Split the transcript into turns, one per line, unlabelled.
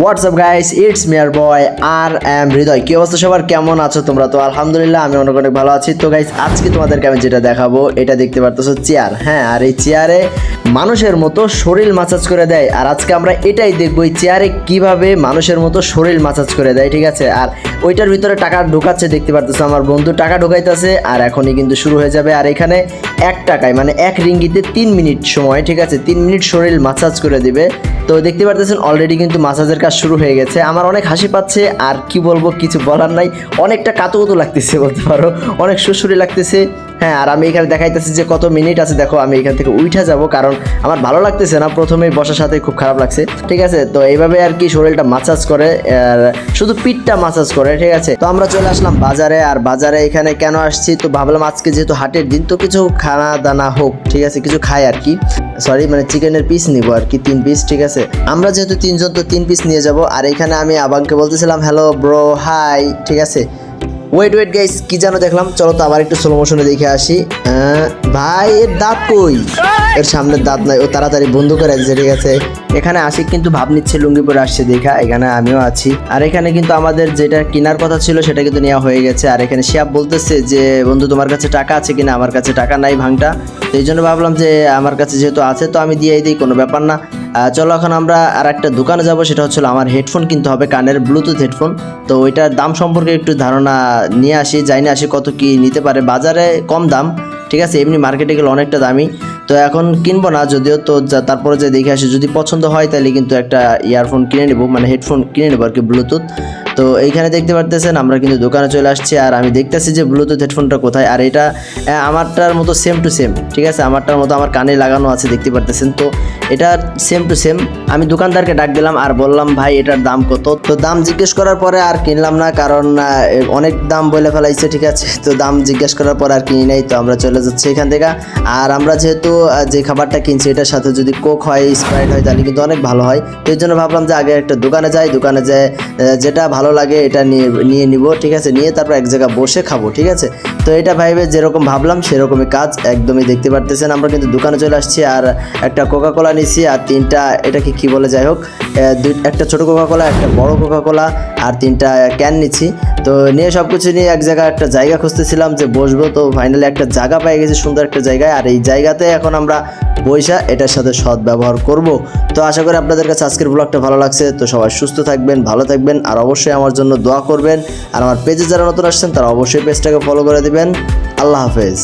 WhatsApp guys, it's মিয়ার বয় আর M হৃদয়। কি অবস্থা সবার, কেমন আছো তোমরা? তো আলহামদুলিল্লাহ আমি অনেক অনেক ভালো আছি। তো গাইস আজকে তোমাদেরকে আমি যেটা দেখাবো, এটা দেখতে পারতেছো চেয়ার। হ্যাঁ, আর এই চেয়ারে মানুষের মতো শরীর মাসাজ করে দেয়। আর আজকে আমরা এটাই দেখবো, এই চেয়ারে কিভাবে মানুষের মতো শরীর মাসাজ করে দেয়, ঠিক আছে? আর ওইটার ভিতরে টাকা ঢোকাচ্ছে, দেখতে পারতেছো আমার বন্ধু টাকা ঢোকাইতেছে। আর এখনই কিন্তু শুরু হয়ে যাবে। আর এখানে 1 টাকায় মানে 1 রিঙ্গিতে 3 মিনিট সময়, ঠিক আছে? 3 মিনিট শরীর মাসাজ করে দিবে। তো দেখতে পারতেছেন অলরেডি কিন্তু মাসাজের কাজ শুরু হয়ে গেছে। আমার অনেক হাসি পাচ্ছে, আর কি বলবো, কিছু বলার নাই। অনেকটা কাতুকুতু লাগতেছে বলতে পারো, অনেক সুরসুরি লাগতেছে। হ্যাঁ, আর আমি এখানে দেখাইতেছি যে কত মিনিট আছে। দেখো আমি এখান থেকে উঠা যাব, কারণ আমার ভালো লাগতেছে না, প্রথমেই বসার সাথে খুব খারাপ লাগছে, ঠিক আছে? তো এইভাবে আর কি শরীরটা মাসাজ করে, আর শুধু পিঠটা মাসাজ করে, ঠিক আছে? তো আমরা চলে আসলাম বাজারে। আর বাজারে এখানে কেন আসছি, তো ভাবলাম আজকে যেহেতু হাটের দিন, তো কিছু খানা দানা হোক, ঠিক আছে? কিছু খাই আর কি, সরি মানে চিকেনের পিস নিব আর কি, 3 পিস, ঠিক আছে? আমরা যেহেতু 3 জন, তো 3 পিস নিয়ে যাব। আর এখানে আমি আবাংকে বলতেছিলাম হ্যালো ব্রো, হাই, ঠিক আছে? ওয়েট গাইস, কি জানো দেখলাম, চলো তো আবার একটু স্লো মোশনে দেখে আসি। ভাই এর দাঁত কই? এর সামনের দাঁত নাই, ও তাড়াতাড়ি বন্ধ করে দিচ্ছে, ঠিক আছে? এখানে আশিক কিন্তু ভাব নিচ্ছে, লুঙ্গি পরে আসছে দেখা, এখানে আমিও আছি। আর এখানে কিন্তু আমাদের যেটা কেনার কথা ছিল সেটা কিন্তু নেওয়া হয়ে গেছে। আর এখানে শিয়াব বলতেছে যে বন্ধু তোমার কাছে টাকা আছে কিনা, আমার কাছে টাকা নাই ভাঙটা। তো এই জন্য ভাবলাম যে আমার কাছে যেহেতু আছে তো আমি দিয়েই দিই, কোনো ব্যাপার না। চলো এখন আমরা আর একটা দোকানে যাব, সেটা হচ্ছিল আমার হেডফোন কিনতে হবে, কানের ব্লুটুথ হেডফোন। তো ওইটার দাম সম্পর্কে একটু ধারণা নিয়ে আসি, জানি না আসি কত কি নিতে পারে। বাজারে কম দাম, ঠিক আছে? এমনি মার্কেটে গেলে অনেকটা দামি। তো এখন কিনবো না যদিও, তো তারপরে যে দেখে আসি, যদি পছন্দ হয় তাহলে কিন্তু একটা ইয়ারফোন কিনে নেবো, মানে হেডফোন কিনে নেবো আর কি, ব্লুটুথ। তো এইখানে দেখতে পারতেছেন আমরা কিন্তু দোকানে চলে আসছি। আর আমি দেখতেছি যে ব্লুটুথ হেডফোনটা কোথায়। আর এটা আমারটার মতো সেম টু সেম, ঠিক আছে? আমারটার মতো আমার কানে লাগানো আছে, দেখতে পারতেছেন। তো এটা সেম টু সেম। আমি দোকানদারকে ডাক দিলাম আর বললাম ভাই এটার দাম কত? তো দাম জিজ্ঞেস করার পরে আর কিনলাম না, কারণ অনেক দাম বলে ফেলাইছে, ঠিক আছে? তো দাম জিজ্ঞেস করার পর আর কিনি নাই। তো আমরা চলে যাচ্ছি এখান থেকে। আর আমরা যেহেতু যে খাবারটা কিনছি এটার সাথে যদি কোক হয়, স্প্রাইট হয়, তাহলে কিন্তু অনেক ভালো হয়। তো এই জন্য ভাবলাম যে আগে একটা দোকানে যাই, দোকানে যেয়ে যেটা ভালো লাগে এটা নিয়ে নিব, ঠিক আছে? নিয়ে তারপর এক জায়গায় বসে খাবো, ঠিক আছে? তো এটা ভাইবে যেরকম ভাবলাম সেরকমই কাজ, একদমই দেখতে পারতেছেন। আমরা কিন্তু দোকানে চলে আসছি। আর একটা কোকা কোলা নিছি, আর 3টা, এটাকে কি বলে, যাই হোক, একটা ছোটো কোকা কোলা, একটা বড় কোকা কোলা, আর 3টা ক্যান নিচ্ছি। তো নিয়ে সব কিছু নিয়ে এক জায়গায় একটা জায়গা খুঁজতেছিলাম যে বসবো। তো ফাইনালি একটা জায়গা পেয়ে গেছি, সুন্দর একটা জায়গায়। আর এই জায়গাতে এখন আমরা বইসা এটার সাথে সৎ ব্যবহার করব। তো আশা করি আপনাদের কাছে আজকের ব্লগটা ভালো লাগছে। তো সবাই সুস্থ থাকবেন, ভালো থাকবেন, আর অবশ্যই আমার জন্য দোয়া করবেন। আর আমার পেজে যারা নতুন আসছেন তারা অবশ্যই পেজটাকে ফলো করে দিবেন। আল্লাহ হাফেজ।